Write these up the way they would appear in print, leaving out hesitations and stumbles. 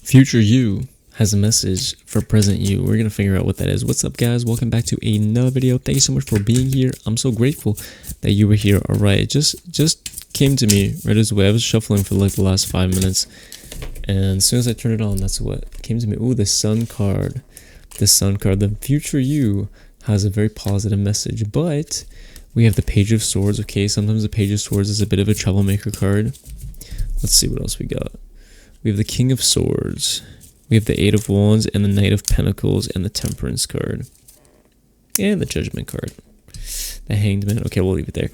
Future you has a message for present you. We're gonna figure out what that is. What's up, guys? Welcome back to another video. Thank you so much for being here. I'm so grateful that you were here. All right, it just came to me right as way. I was shuffling for like the last 5 minutes, and as soon as I turned it on, that's what came to me. Ooh, the Sun card. The Sun card. The future you has a very positive message, but we have the Page of Swords. Okay, sometimes the Page of Swords is a bit of a troublemaker card. Let's see what else we got. We have the King of Swords. We have the Eight of Wands and the Knight of Pentacles and the Temperance card. And the Judgment card. The Hanged Man. Okay, we'll leave it there.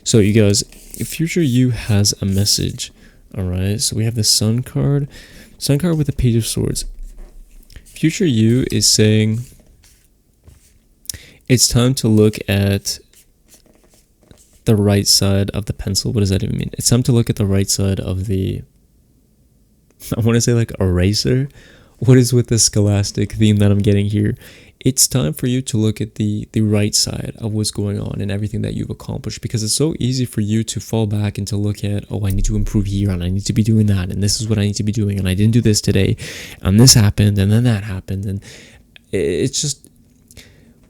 So you guys, future you has a message. Alright, so we have the Sun card. Sun card with the Page of Swords. Future you is saying it's time to look at the right side of the pencil. What does that even mean? It's time to look at the right side of the... I want to say like eraser. What is with the scholastic theme that I'm getting here? It's time for you to look at the right side of what's going on and everything that you've accomplished, because it's so easy for you to fall back and to look at, oh, I need to improve here and I need to be doing that and this is what I need to be doing and I didn't do this today and this happened and then that happened, and it's just...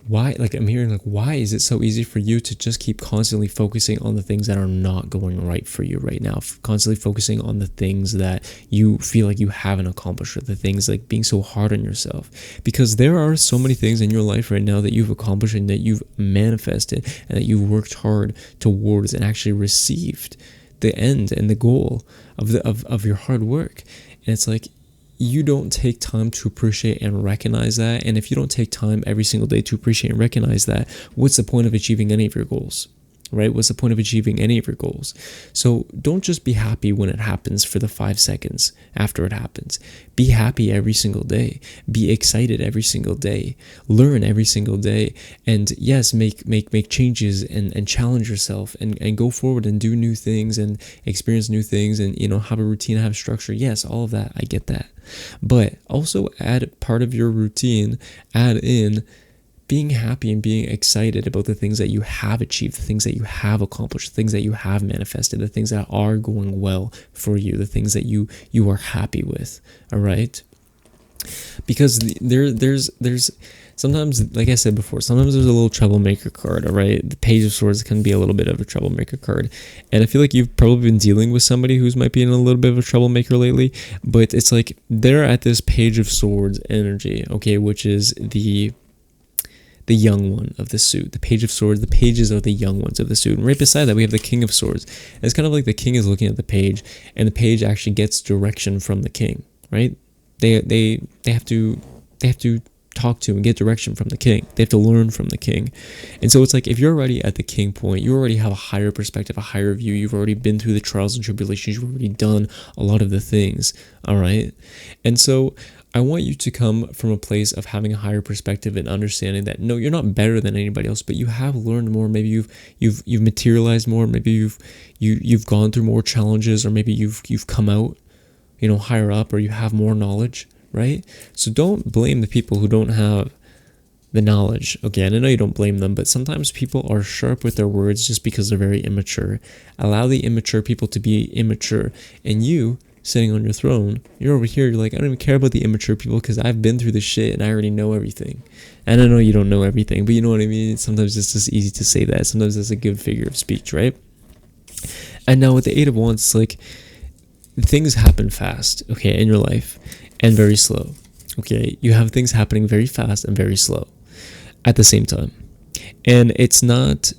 Why, like I'm hearing like, why is it so easy for you to just keep constantly focusing on the things that are not going right for you right now? Constantly focusing on the things that you feel like you haven't accomplished, or the things like being so hard on yourself. Because there are so many things in your life right now that you've accomplished and that you've manifested and that you've worked hard towards and actually received the end and the goal of your hard work. And it's like, you don't take time to appreciate and recognize that. And if you don't take time every single day to appreciate and recognize that, what's the point of achieving any of your goals, right? What's the point of achieving any of your goals? So don't just be happy when it happens for the 5 seconds after it happens. Be happy every single day. Be excited every single day. Learn every single day. And yes, make changes and challenge yourself and go forward and do new things and experience new things and, you know, have a routine, have structure. Yes, all of that. I get that. But also add part of your routine, add in being happy and being excited about the things that you have achieved, the things that you have accomplished, the things that you have manifested, the things that are going well for you, the things that you are happy with. All right, because there's sometimes, like I said before, sometimes there's a little troublemaker card. All right, the Page of Swords can be a little bit of a troublemaker card, and I feel like you've probably been dealing with somebody who's might be in a little bit of a troublemaker lately. But it's like they're at this Page of Swords energy, okay, which is the young one of the suit. The Page of Swords, the pages are the young ones of the suit. And right beside that, we have the King of Swords. And it's kind of like the king is looking at the page, and the page actually gets direction from the king, right? They have to talk to and get direction from the king. They have to learn from the king. And so it's like, if you're already at the king point, you already have a higher perspective, a higher view. You've already been through the trials and tribulations. You've already done a lot of the things, all right? And so I want you to come from a place of having a higher perspective and understanding that no, you're not better than anybody else, but you have learned more. Maybe you've materialized more. Maybe you've gone through more challenges, or maybe you've come out, you know, higher up, or you have more knowledge, right? So don't blame the people who don't have the knowledge. Okay, and I know you don't blame them, but sometimes people are sharp with their words just because they're very immature. Allow the immature people to be immature, and you, sitting on your throne, you're over here, you're like, I don't even care about the immature people because I've been through this shit and I already know everything. And I know you don't know everything, but you know what I mean? Sometimes it's just easy to say that. Sometimes it's a good figure of speech, right? And now with the Eight of Wands, it's like things happen fast, okay, in your life, and very slow. Okay, you have things happening very fast and very slow at the same time. And it's not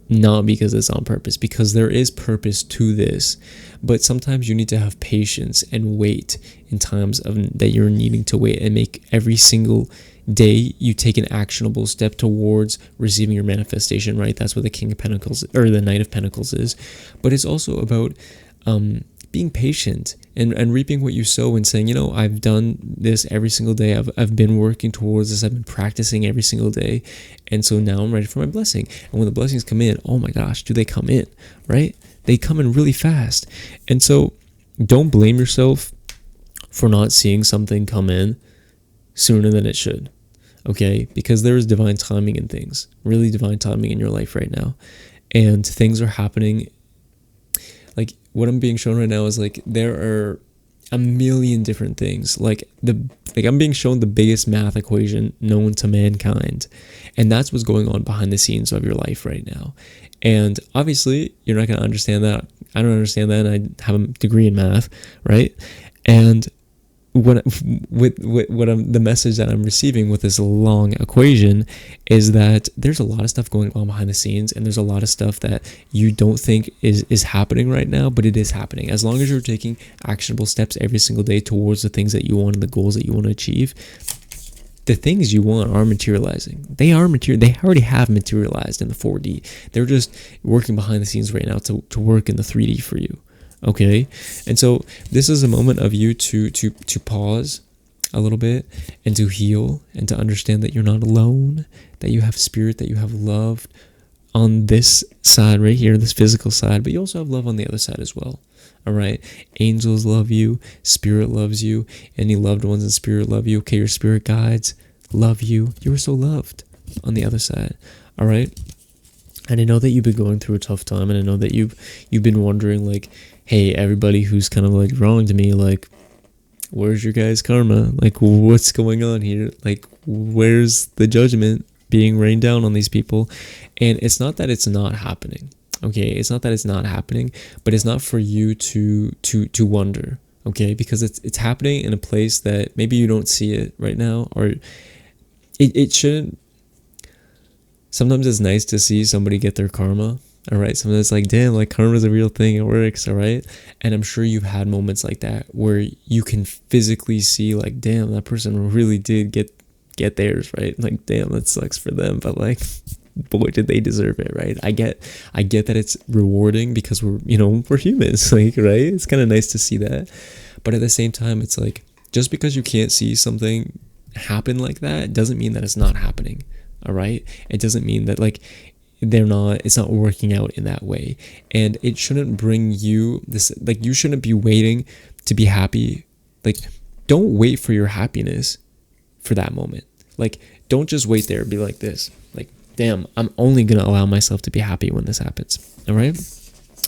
because it's on purpose, because there is purpose to this, but sometimes you need to have patience and wait in times that you're needing to wait, and make every single day you take an actionable step towards receiving your manifestation, right? That's what the King of Pentacles or the Knight of Pentacles is. But it's also about being patient and reaping what you sow, and saying, you know, I've done this every single day. I've been working towards this. I've been practicing every single day. And so now I'm ready for my blessing. And when the blessings come in, oh my gosh, do they come in, right? They come in really fast. And so don't blame yourself for not seeing something come in sooner than it should, okay? Because there is divine timing in things, really divine timing in your life right now. And things are happening. Like what I'm being shown right now is like there are a million different things. Like I'm being shown the biggest math equation known to mankind, and that's what's going on behind the scenes of your life right now. And obviously you're not going to understand that. I don't understand that, and I have a degree in math, right? And the message that I'm receiving with this long equation is that there's a lot of stuff going on behind the scenes, and there's a lot of stuff that you don't think is happening right now, but it is happening. As long as you're taking actionable steps every single day towards the things that you want and the goals that you want to achieve, the things you want are materializing. They already have materialized in the 4D. They're just working behind the scenes right now to work in the 3D for you. Okay, and so this is a moment of you to pause a little bit and to heal and to understand that you're not alone, that you have spirit, that you have love on this side right here, this physical side, but you also have love on the other side as well. All right, angels love you, spirit loves you, any loved ones in spirit love you. Okay, your spirit guides love you. You are so loved on the other side. All right, and I know that you've been going through a tough time, and I know that you've been wondering, like, hey, everybody who's kind of like wronged me, like, where's your guys' karma? Like, what's going on here? Like, where's the judgment being rained down on these people? And it's not that it's not happening. Okay, it's not that it's not happening, but it's not for you to wonder. Okay, because it's happening in a place that maybe you don't see it right now, or it shouldn't. Sometimes it's nice to see somebody get their karma. All right, sometimes it's like, damn, like, karma is a real thing, it works. All right, and I'm sure you've had moments like that where you can physically see, like, damn, that person really did get theirs, right? Like, damn, that sucks for them, but like, boy, did they deserve it, right? I get that it's rewarding because we're humans, like, right? It's kind of nice to see that, but at the same time, it's like, just because you can't see something happen like that doesn't mean that it's not happening. All right, it doesn't mean that, like, it's not working out in that way, and it shouldn't bring you this, like, you shouldn't be waiting to be happy. Like, don't wait for your happiness for that moment. Like, don't just wait there and be like this, like, damn, I'm only gonna allow myself to be happy when this happens. All right,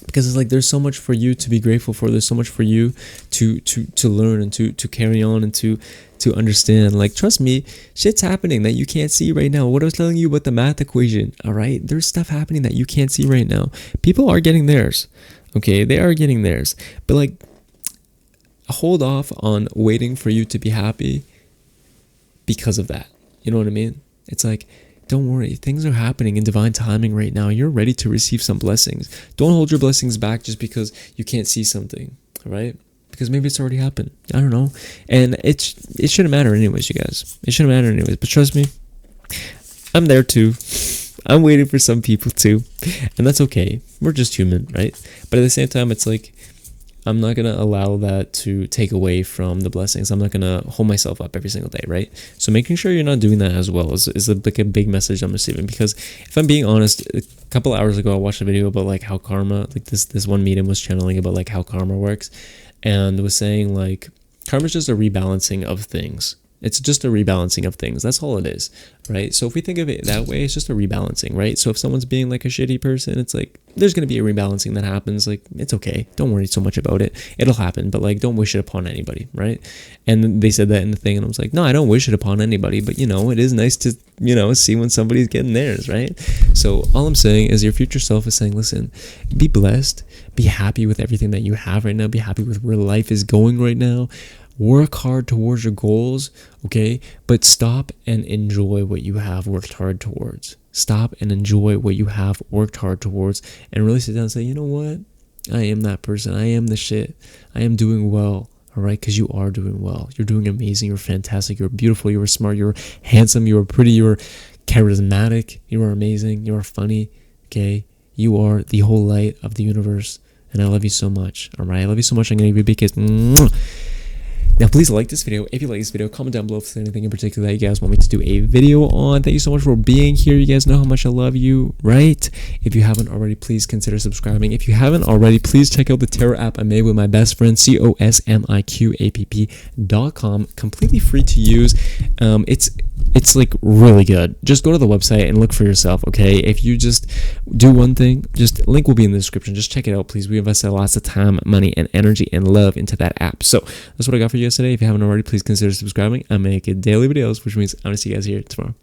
because it's like, there's so much for you to be grateful for. There's so much for you to learn and to carry on and to understand. Like, trust me, shit's happening that you can't see right now. What I was telling you about the math equation, all right? There's stuff happening that you can't see right now. People are getting theirs, okay? They are getting theirs. But, like, hold off on waiting for you to be happy because of that. You know what I mean? It's like, don't worry, things are happening in divine timing right now. You're ready to receive some blessings. Don't hold your blessings back just because you can't see something, all right? Because maybe it's already happened. I don't know. And it shouldn't matter anyways, you guys. It shouldn't matter anyways. But trust me, I'm there too. I'm waiting for some people too. And that's okay. We're just human, right? But at the same time, it's like, I'm not going to allow that to take away from the blessings. I'm not going to hold myself up every single day, right? So making sure you're not doing that as well is like a big message I'm receiving. Because if I'm being honest, a couple hours ago, I watched a video about, like, how karma, like, this one medium was channeling about, like, how karma works. And was saying, like, karma is just a rebalancing of things. It's just a rebalancing of things. That's all it is, right? So if we think of it that way, it's just a rebalancing, right? So if someone's being, like, a shitty person, it's like, there's going to be a rebalancing that happens. Like, it's okay. Don't worry so much about it. It'll happen, but, like, don't wish it upon anybody, right? And they said that in the thing, and I was like, no, I don't wish it upon anybody, but, it is nice to, see when somebody's getting theirs, right? So all I'm saying is your future self is saying, listen, be blessed, be happy with everything that you have right now, be happy with where life is going right now. Work hard towards your goals, okay? But stop and enjoy what you have worked hard towards. Stop and enjoy what you have worked hard towards, and really sit down and say, you know what? I am that person. I am the shit. I am doing well, all right? Because you are doing well. You're doing amazing. You're fantastic. You're beautiful. You're smart. You're handsome. You're pretty. You're charismatic. You are amazing. You are funny, okay? You are the whole light of the universe, and I love you so much, all right? I love you so much. I'm going to give you a big kiss. Mwah. Now, please like this video. If you like this video, comment down below if there's anything in particular that you guys want me to do a video on. Thank you so much for being here. You guys know how much I love you, right? If you haven't already, please consider subscribing. If you haven't already, please check out the tarot app I made with my best friend, cosmiqapp.com. Completely free to use. It's It's like really good. Just go to the website and look for yourself, okay? If you just do one thing, just link will be in the description. Just check it out, please. We invested lots of time, money, and energy and love into that app. So that's what I got for you guys today. If you haven't already, please consider subscribing. I make daily videos, which means I'm gonna see you guys here tomorrow.